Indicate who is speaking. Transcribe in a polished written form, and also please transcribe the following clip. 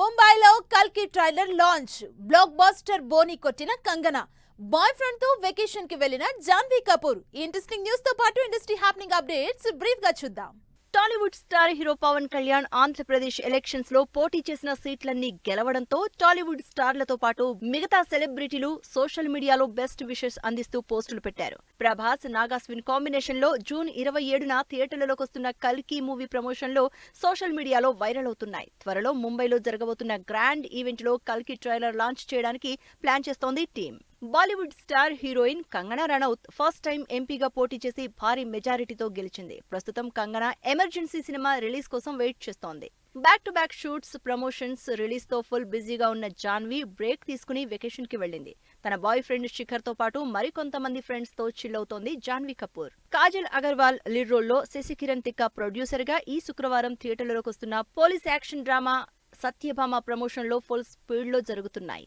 Speaker 1: ముంబైలో కల్కి trailer launch block buster బోని కొట్టిన కంగనా బాయ్ ఫ్రెండ్ తో వెకేషన్ కి వెళ్లిన జాన్వీ కపూర్ ఇంట్రెస్టింగ్ న్యూస్ తో పాటు ఇండస్ట్రీ హ్యాపెనింగ్ అప్డేట్స్ బ్రీఫ్ గా చూద్దాం.
Speaker 2: Tollywood star hero Pavan Kalyan Andhra Pradesh elections లో పోటీ చేసిన సీట్లన్నీ గెలవడంతో టాలీవుడ్ స్టార్లతో పాటు మిగతా సెలబ్రిటీలు సోషల్ మీడియాలో బెస్ట్ విషెస్ అందిస్తూ పోస్టులు పెట్టారు. ప్రభాస్ నాగాస్విన్ కాంబినేషన్ లో జూన్ 27న థియేటర్లలోకి వస్తున్న కల్కి మూవీ ప్రమోషన్ లో సోషల్ మీడియాలో వైరల్ అవుతున్నాయి. త్వరలో ముంబైలో జరగబోతున్న గ్రాండ్ ఈవెంట్ లో కల్కి ట్రైలర్ లాంచ్ చేయడానికి ప్లాన్ చేస్తోంది team. Bollywood star heroine Kangana Ranaut first time ఎంపీగా పోటీ చేసి భారీ మెజారిటీతో గెలిచింది. ప్రస్తుతం కంగనా ఎమర్జెన్సీ సినిమా రిలీజ్ కోసం వెయిట్ చేస్తోంది. Back to back shoots, promotions, release తో ఫుల్ బిజీగా ఉన్న జాన్వీ బ్రేక్ తీసుకుని వెకేషన్ కి వెళ్లింది. తన బాయ్ ఫ్రెండ్ శిఖర్ తో పాటు మరికొంతమంది ఫ్రెండ్స్ తో చిల్ అవుతోంది జాన్వీ కపూర్. కాజల్ అగర్వాల్ లీడ్ రోల్ లో శశికిరణ్ తిక్క ప్రొడ్యూసర్ గా ఈ శుక్రవారం థియేటర్లలోకి వస్తున్న police action drama Satyabhama promotion లో ఫుల్ స్పీడ్ లో జరుగుతున్నాయి.